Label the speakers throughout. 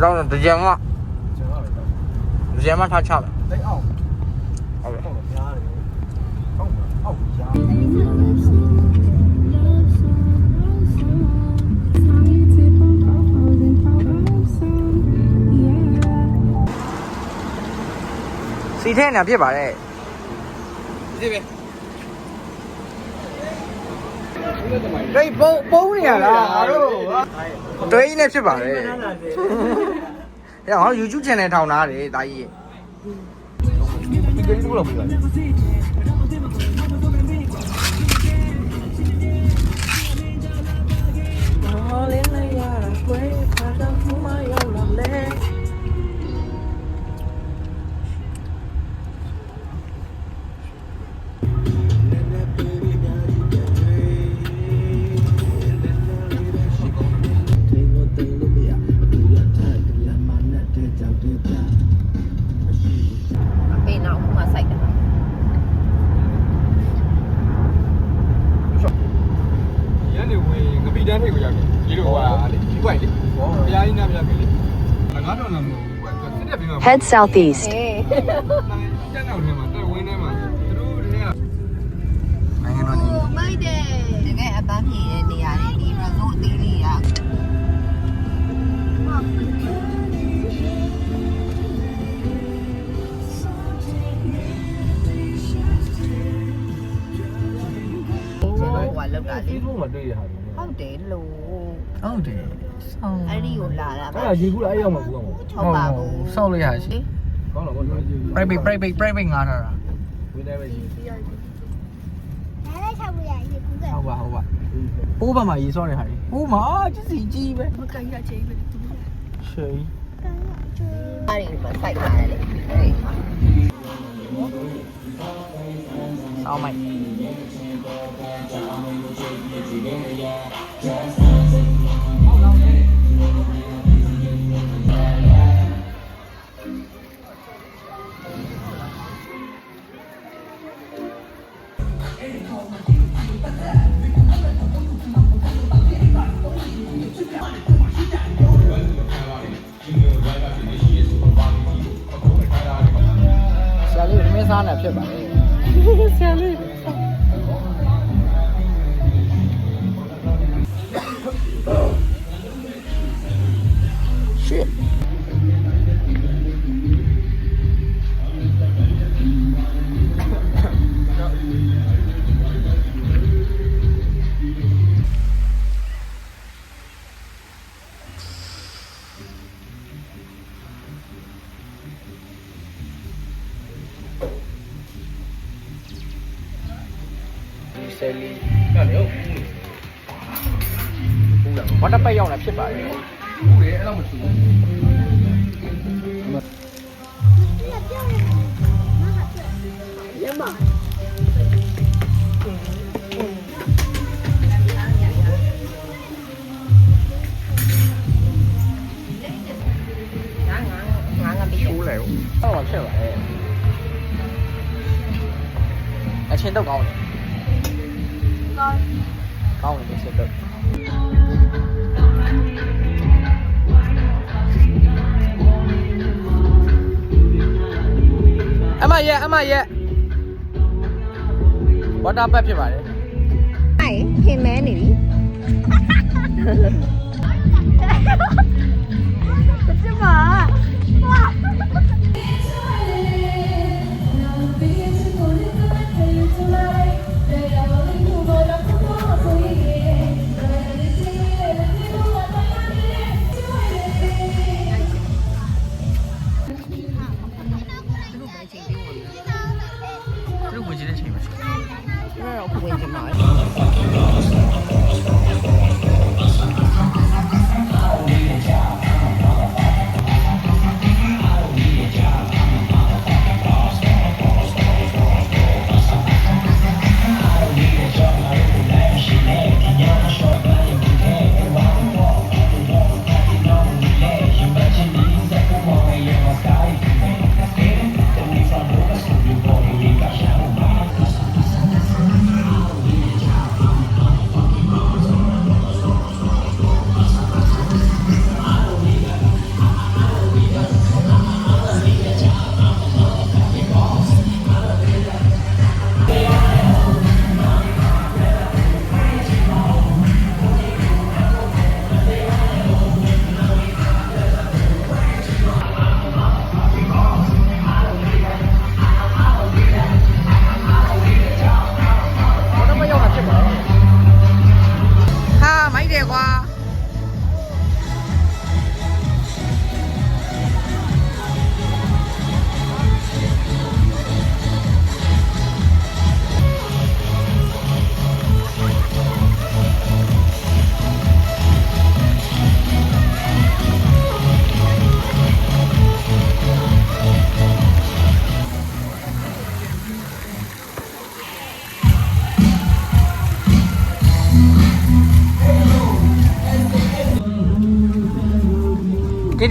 Speaker 1: တော့တကြံကတကြံမှထားချမယ်
Speaker 2: တိတ်အောင်
Speaker 1: ဟုတ်ကဲ့
Speaker 2: ဟုတ်လားများတယ်ဟုတ်အောက်ရာ
Speaker 1: စီထဲနေဖြစ်ပါတယ်ဒီပဲဒိတ်ပုံးနေရလားငါတို့ဒိတ်နဲ့ဖြစ်ပါတယ်အဲ့တော့ငါတို့ YouTube channel ထောင်ထားတယ်ဒါကြီး
Speaker 2: ဒီကိစ္စကိုလောက်ပြလိုက်တန်းထိပ်ကိုရောက်တယ်ဒီလိုဟာလေဒီကွိုက်လေဘုရားကြီးနားပြခဲ့လေငါတော့လည်းမဟုတ်ဘူးကွာစစ်တဲ့ပြင်မှာ
Speaker 3: Head southeast.
Speaker 2: ကျန်တော့ထဲမှာတက်ဝင်းထဲမှာသူတို့တွေက
Speaker 1: နိုင်ငံတော်နေ
Speaker 4: မိုက်တယ်တကယ်အပန်းဖြေတဲ့နေရာတွေဒီ resort သေးလေးอ่ะဟိုကလောက်တာလေ
Speaker 2: Facebook မှာတွေ့ရတာ
Speaker 4: ဟုတ်တယ်လို့
Speaker 1: ဟုတ်တယ်ဆောင်း
Speaker 4: အဲ့ဒီကိုလာတာ
Speaker 2: အဲ့ဒါရေကူးလားအဲ့ရောက်မှာကူးအောင်
Speaker 4: ဟုတ်ပါဘူး
Speaker 1: ဆောက်လိုက်ရရှိ
Speaker 2: ကောင်းတော့ဘာလို့
Speaker 1: private ငါထားတာ
Speaker 2: ဝင်းထဲပဲရေ
Speaker 4: ဒါလည်းချောက်ရရေကူးခဲ့
Speaker 1: ဟုတ်ပါပိုးဘက်မှာရေဆော့နေဟာကြီးပိုးမှာကျစီကြီးပဲ
Speaker 4: မကန်ရချင်းပဲ
Speaker 1: ရှိန်
Speaker 4: အဲ့ဒီမှာစိုက်ထားတယ်လေအဲ့ဒီမှာ
Speaker 1: ဆောင်းမိုက်ဆရာလေးမင်းစားနေဖြစ်ပါလေဆရာလေးshit Sally ညနေဟုတ်ဘူးလားဘာတစ်ပတ်ရောက်လာဖြစ်ပါလေ
Speaker 2: ဘူးလေအဲ့လောက်မချူဘူး
Speaker 4: ရမငါပြီး
Speaker 1: ချိုးလေဟုတ်ပါဖြစ်ပါလေအချင်းတော့ကောင်းတယ်ကောင်းတယ်ချက်တော့အမရဲ့ဝါတာပတ်ဖြစ်ပါတယ်
Speaker 4: အဲ့ခင်မဲနေပြီကျမ
Speaker 1: သူ့ဝင်ကြည့်တဲ့ချိန်မှာ
Speaker 4: အဲ့တော့ဝင်ကြမှာ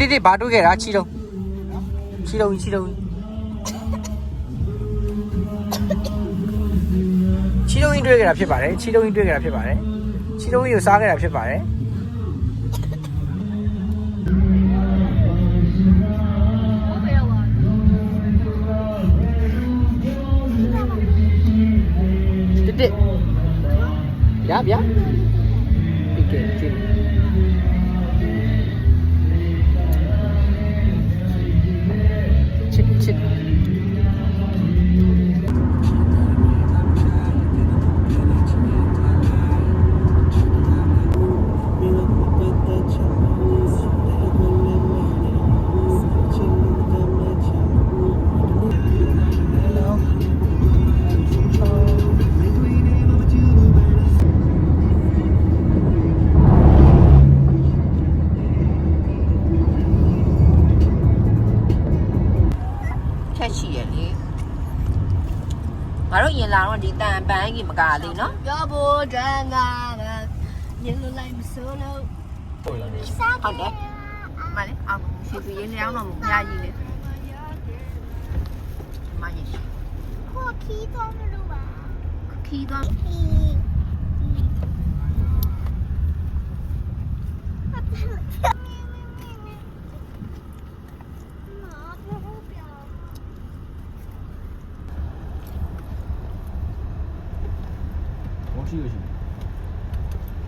Speaker 1: တိဘာတွေးခဲ့တာချီတုံးချီတုံးချီတုံးကြီးတွေးခဲ့တာဖြစ်ပါတယ်ချီတုံးကြီးတွေးခဲ့တာဖြစ်ပါတယ်ချီတုံးကြီးကိုစားခဲ့တာဖြစ်ပါတယ်တစ်ဗျာဒီကဲကြည့်ချစ်
Speaker 4: ငါတို့ရင်လာတော့ဒီတန်ပန်းကြီးမကသေးနော်ပြောဖို့တန်ကညင်လိုလိုက်မစိုးလို့ဟုတ်တယ်မလေးအောင်ရွှေပြည်ရင်းလျောင်းတော့မရကြီးလေမကြီးခေါ်ခီးတော့မလို့ပါခီးတော့
Speaker 2: ရှိရရှိ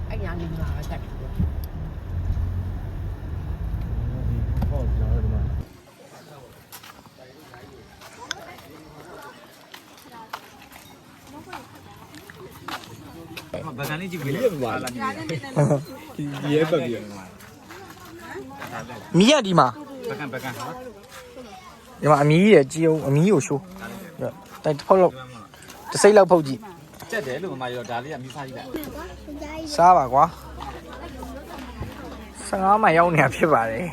Speaker 4: အဲ့ညာလေးမှာတက်တယ်
Speaker 2: ဟုတ်တယ်ဒီမှာဘာကန်လေးကြည့်ပြီလေဘာလာဒီရဲပတ်ပြီ
Speaker 1: မီးရဒီမှာ
Speaker 2: ဘာကန်ဟာ
Speaker 1: ဒီမှာအမီးရကြည့်အောင်အမီးကိုရှိုးတိုက်တစ်ဖက်လောက်တစ်စိမ့်လောက်ဖုတ်ကြည့်
Speaker 2: တက်တယ်လို့မမရောဒါလေးကမိစားကြည့်လိုက်
Speaker 1: စားပါကွာ15မိုင်ရောက်နေတာဖြစ်ပါတယ်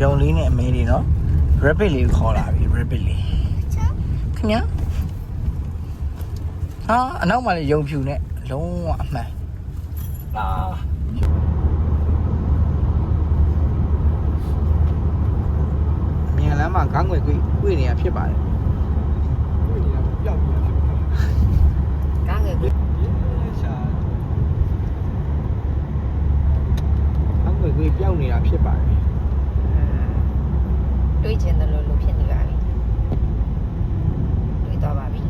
Speaker 1: ရုံလေးနဲ့အမေလေးနော် rabbit လေးခေါ်လာပြီ rabbit လေးခင်ဗျာဟာအနောက်မှာလည်းရုံဖြူနဲ့လုံးဝအမှန်မြန်လမ်းမှာခေါင်းွယ်တွေ့နေတာဖြစ်ပါတယ်
Speaker 2: တွေ့နေတာပျောက်နေတာဖြစ်ပါတယ်
Speaker 4: ကားငယ်ကို
Speaker 2: ရှာ
Speaker 1: ခေါင်းွယ်ပြောက်နေတာဖြစ်ပါတယ်
Speaker 4: တွေးချင်တယ်လို့ဖြစ်နေပါပြီတွေးတော့ပါပြီ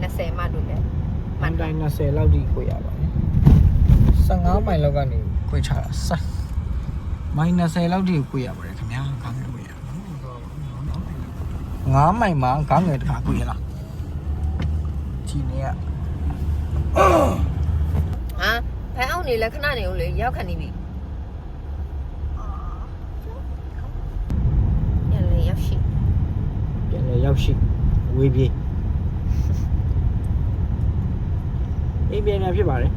Speaker 4: 20မှတွေ့တယ်
Speaker 1: မန်တိုင်း20လောက်ထိခွေရပါတယ်15မိုင်လောက်ကနေခွေချတာစိုက်မိုင်20လောက်ထိခွေရပါတယ်ခင်ဗျာခေါင်းွယ်ခွေရ9မိုင်မှာခေါင်းွယ်တစ်ခါခွေရလားဒီနေ့က
Speaker 4: ဟာဖန်အောင်နေလဲခဏနေဦးလေရောက်ခဏနေပြီပြန်လေရောက်ရှိ
Speaker 1: ပြန်လေရောက်ရှိဝေးပြေးအိမ်ပြန်ပြန်ဖြစ်ပါတယ်